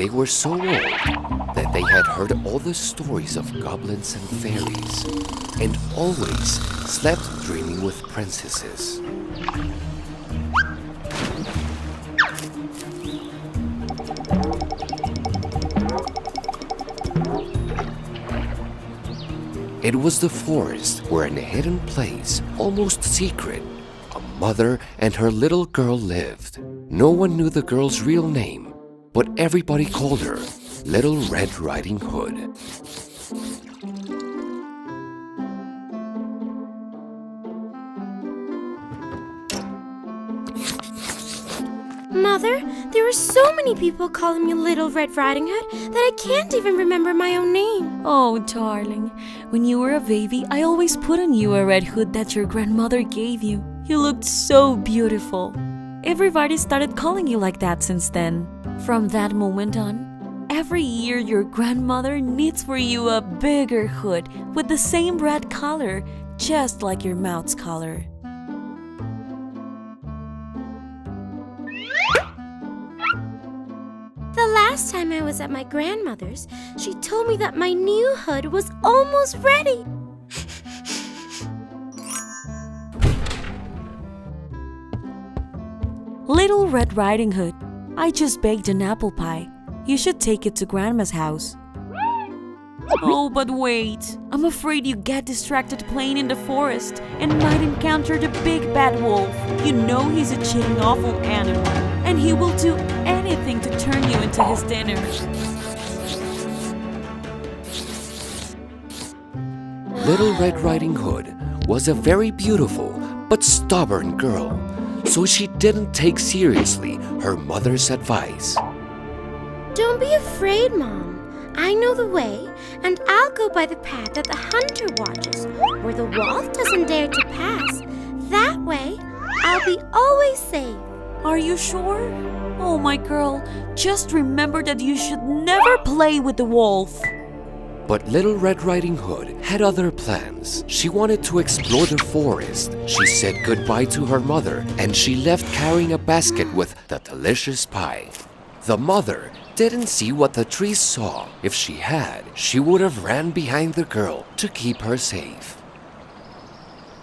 They were so old that they had heard all the stories of goblins and fairies, and always slept dreaming with princesses. It was the forest where, in a hidden place, almost secret, a mother and her little girl lived. No one knew the girl's real name, but everybody called her Little Red Riding Hood. Mother, there are so many people calling me Little Red Riding Hood that I can't even remember my own name. Oh, darling, when you were a baby, I always put on you a red hood that your grandmother gave you. You looked so beautiful. Everybody started calling you like that since then. From that moment on, every year your grandmother knits for you a bigger hood with the same red color, just like your mouth's color. The last time I was at my grandmother's, she told me that my new hood was almost ready. Little Red Riding Hood, I just baked an apple pie. You should take it to Grandma's house. Oh, but wait. I'm afraid you get distracted playing in the forest and might encounter the big bad wolf. You know he's a cheating, awful animal, and he will do anything to turn you into his dinner. Little Red Riding Hood was a very beautiful but stubborn girl, so she didn't take seriously her mother's advice. Don't be afraid, Mom. I know the way, and I'll go by the path that the hunter watches, where the wolf doesn't dare to pass. That way, I'll be always safe. Are you sure? Oh, my girl, just remember that you should never play with the wolf. But Little Red Riding Hood had other plans. She wanted to explore the forest. She said goodbye to her mother, and she left carrying a basket with the delicious pie. The mother didn't see what the trees saw. If she had, she would have ran behind the girl to keep her safe.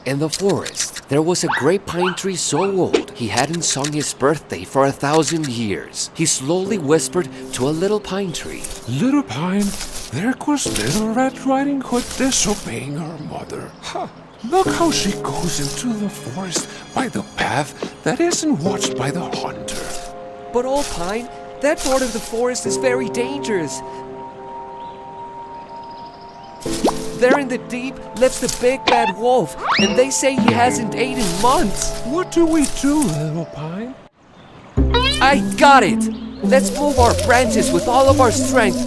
In the forest, there was a great pine tree so old he hadn't sung his birthday for 1,000 years. He slowly whispered to a little pine tree, Little Pine, there goes Little Red Riding Hood disobeying her mother. Huh. Look how she goes into the forest by the path that isn't watched by the hunter. "But Old Pine, that part of the forest is very dangerous. There in the deep lives the big bad wolf, and they say he hasn't eaten in months." What do we do, Little Pine? I got it! Let's move our branches with all of our strength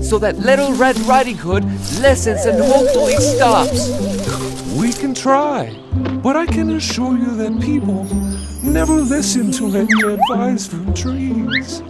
so that Little Red Riding Hood listens and hopefully stops. We can try, but I can assure you that people never listen to any advice from trees.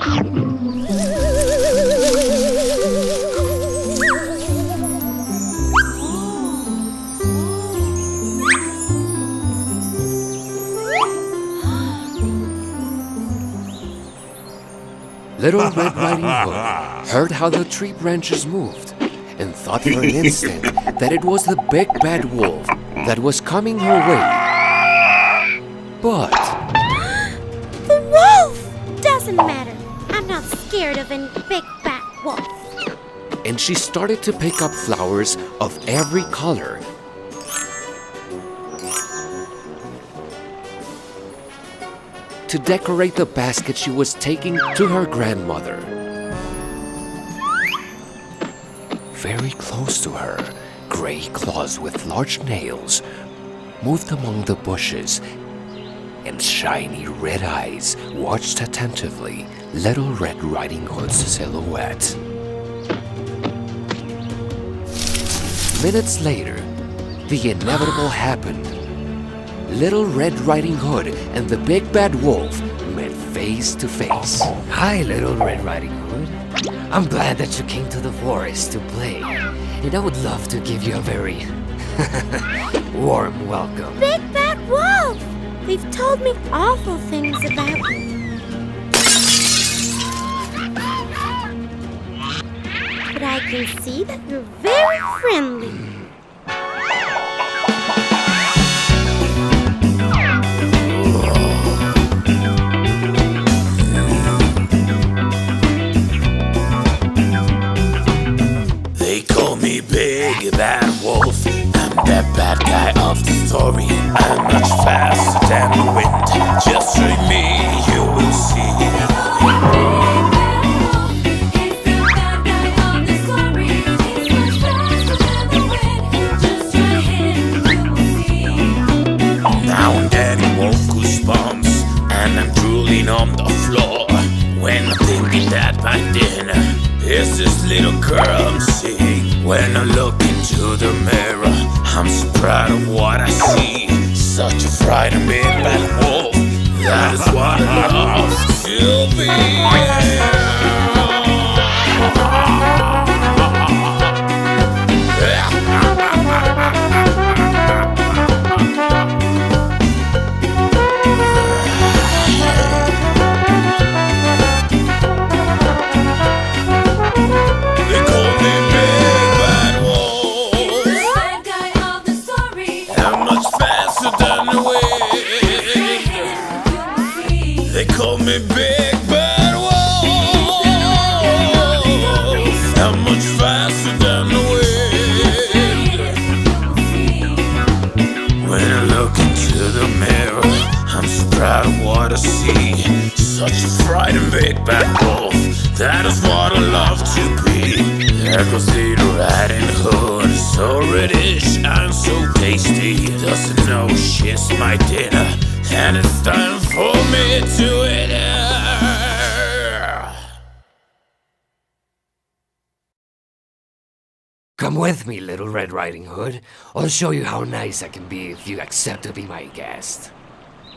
Little Red Riding Hood heard how the tree branches moved and thought for an instant that it was the big bad wolf that was coming her way. But The wolf! Doesn't matter. I'm not scared of any big bad wolf. and she started to pick up flowers of every color. To decorate the basket she was taking to her grandmother. Very close to her, gray claws with large nails moved among the bushes, and shiny red eyes watched attentively Little Red Riding Hood's silhouette. Minutes later, the inevitable happened. Little Red Riding Hood and the big bad wolf met face to face. Hi, Little Red Riding Hood. I'm glad that you came to the forest to play, and I would love to give you a very warm welcome. Big bad wolf! They've told me awful things about you. but I can see that you're very friendly. They call me Big Bad Wolf. I'm the bad guy of the story. I'm much faster than the wind. Just read me, you will see. Now I'm getting wolf goosebumps, and I'm drooling on the floor. When I'm thinking that back then, it's this little girl I'm seeing. When I look into the mirror, I'm so proud of what I see. Such a frightened big bad wolf. That is what I love to be. They call me Big Bad Wolf. I'm much faster than the wind. When I look into the mirror, I'm so proud of what I see. Such a frightened Big Bad Wolf. That is what I love to be. There goes Little Riding Hood, so British and so tasty. Doesn't know she's my dinner, and it's time for me to eat her. Come with me, Little Red Riding Hood. I'll show you how nice I can be if you accept to be my guest.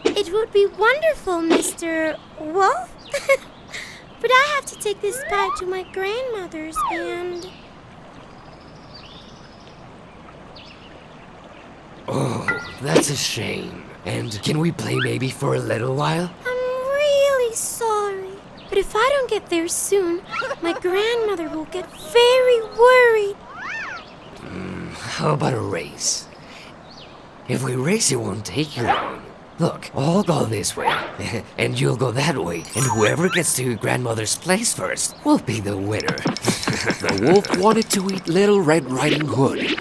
It would be wonderful, Mr. Wolf. But I have to take this pie to my grandmother's and... Oh, that's a shame. And can we play maybe for a little while? I'm really sorry. But if I don't get there soon, my grandmother will get very worried. How about a race? If we race, it won't take you long. Look, I'll go this way, and you'll go that way, and whoever gets to your grandmother's place first will be the winner. The wolf wanted to eat Little Red Riding Hood.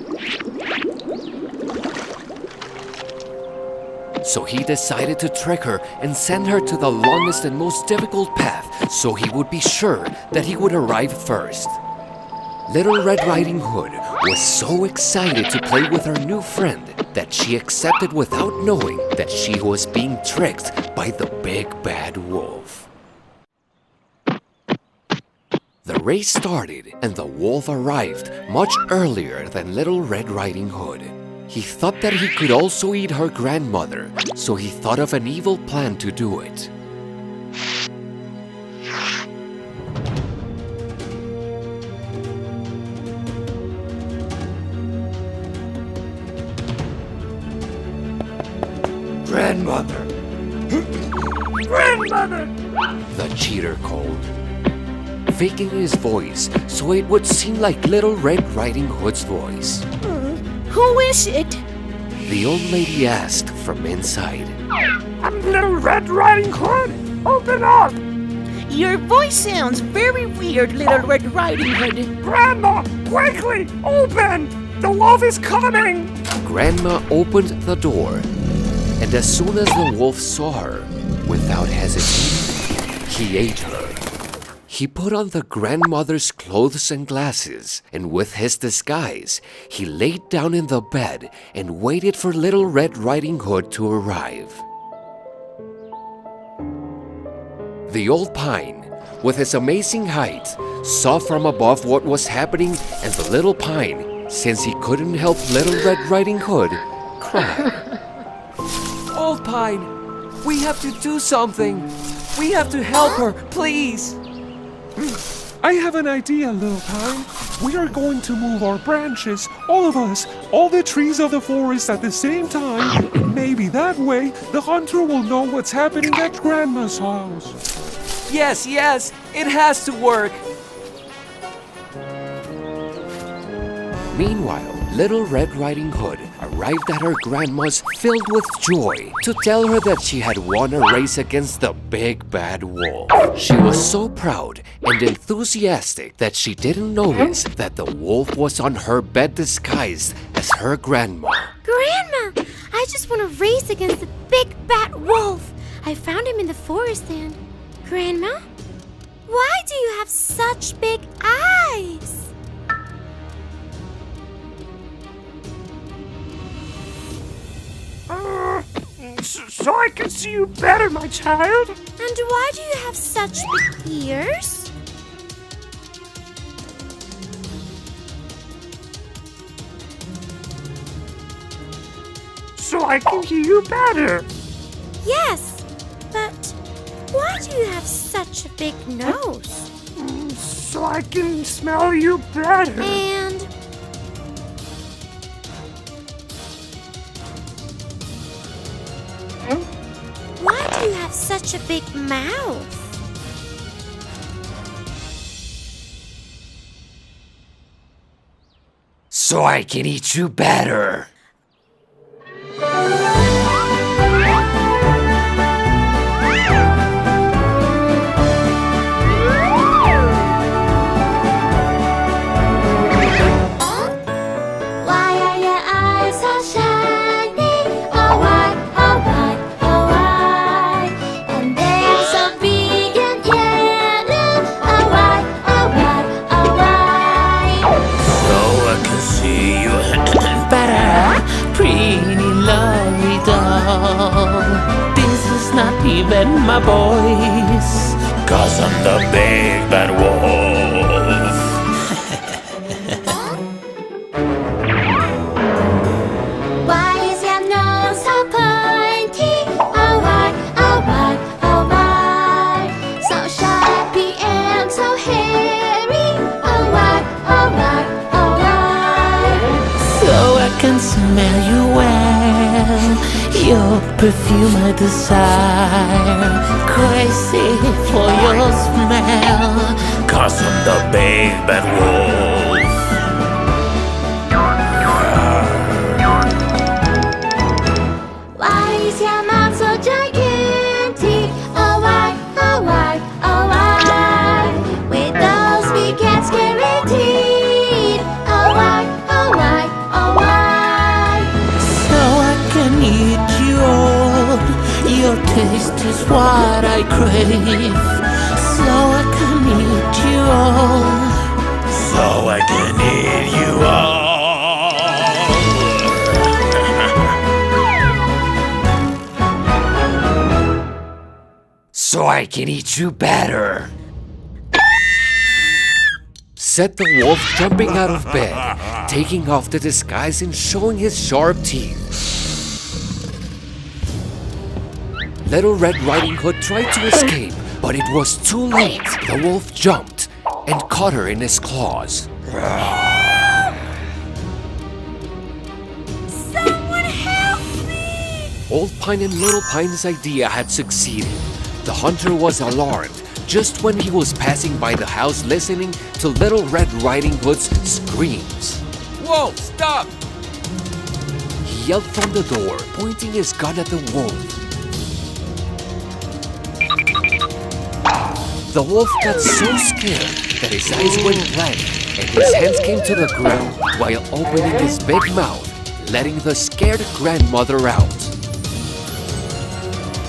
So he decided to trick her and send her to the longest and most difficult path so he would be sure that he would arrive first. Little Red Riding Hood was so excited to play with her new friend that she accepted without knowing that she was being tricked by the Big Bad Wolf. The race started and the wolf arrived much earlier than Little Red Riding Hood. He thought that he could also eat her grandmother, so he thought of an evil plan to do it. Grandmother! Grandmother! The cheater called, faking his voice so it would seem like Little Red Riding Hood's voice. Who is it? The old lady asked from inside. I'm Little Red Riding Hood. Open up! Your voice sounds very weird, Little Red Riding Hood. Grandma, quickly, open! The wolf is coming! Grandma opened the door, and as soon as the wolf saw her, without hesitating, he ate her. He put on the grandmother's clothes and glasses, and with his disguise, he laid down in the bed and waited for Little Red Riding Hood to arrive. The old pine, with his amazing height, saw from above what was happening, and the little pine, since he couldn't help Little Red Riding Hood, cried. Old Pine, we have to do something. We have to help her, please. I have an idea, Little Pine. We are going to move our branches, all of us, all the trees of the forest at the same time. Maybe that way the hunter will know what's happening at Grandma's house. Yes, it has to work. Meanwhile, Little Red Riding Hood arrived at her grandma's filled with joy to tell her that she had won a race against the big bad wolf. She was so proud and enthusiastic that she didn't notice that the wolf was on her bed disguised as her grandma. Grandma, I just won a race against the big bad wolf. I found him in the forest and... Grandma, why do you have such big eyes? So I can see you better, my child. And why do you have such big ears? So I can hear you better. Yes, but why do you have such a big nose? So I can smell you better. And why do you have such a big mouth? So I can eat you better. Why are your eyes so shiny? Oh why, oh why, oh why? And they're so big and yellow. Oh why, oh why, oh why? So I can see you better, pretty lovely doll. This is not even my voice, 'cause I'm the big bad wolf. Why is your nose so pointy? Oh why, oh why, oh why? So sharpy and so hairy. Oh why, oh why, oh why? So I can smell you well, your perfume I desire. Crazy for your smell, 'cause I'm the big bad wolf. Why is your mouth so gigantic? Oh why, oh why, oh why? With those big and scary teeth. Oh why, oh why, oh why? So I can eat you all, your taste is what I crave. So I can eat you all, so I can eat you all. So I can eat you better. Said the wolf, jumping out of bed, taking off the disguise and showing his sharp teeth. Little Red Riding Hood tried to escape, but it was too late. The wolf jumped and caught her in his claws. Someone help me! Old Pine and Little Pine's idea had succeeded. The hunter was alarmed just when he was passing by the house listening to Little Red Riding Hood's screams. Wolf, stop! He yelled from the door, pointing his gun at the wolf. The wolf got so scared that his eyes went blank and his hands came to the ground while opening his big mouth, letting the scared grandmother out.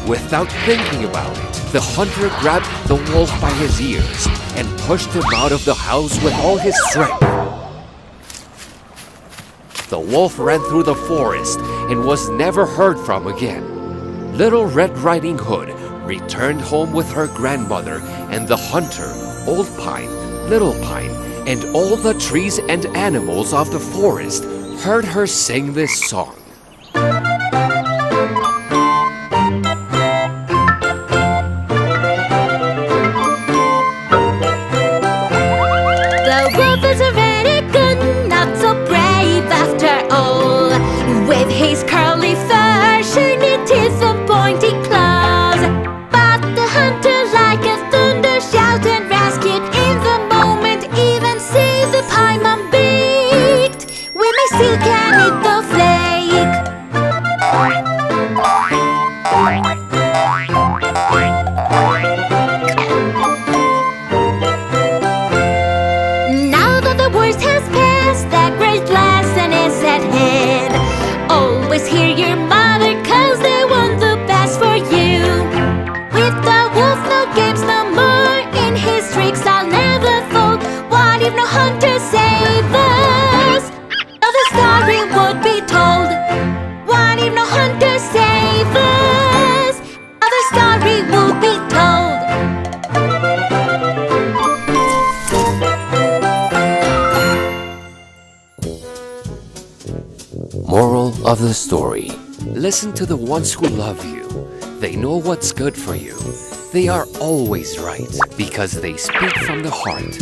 Without thinking about it, the hunter grabbed the wolf by his ears and pushed him out of the house with all his strength. The wolf ran through the forest and was never heard from again. Little Red Riding Hood returned home with her grandmother, and the hunter, Old Pine, Little Pine, and all the trees and animals of the forest heard her sing this song. The wolf is already good, not so brave after all. With his curly fur, shiny teeth and pointy claws. But the hunter, like a thunder shout, and rescued in the moment. Even see the pine man beaked Now that the worst has passed, that great lesson is at hand. Always hear your mother, 'cause they want the best for you. With the wolf, no games, no more. In his tricks, I'll never fall. What if no hunter save us? Now the story would be told. What if no hunter save us? Now the story would be told. Moral of the story: listen to the ones who love you. They know what's good for you. They are always right because they speak from the heart.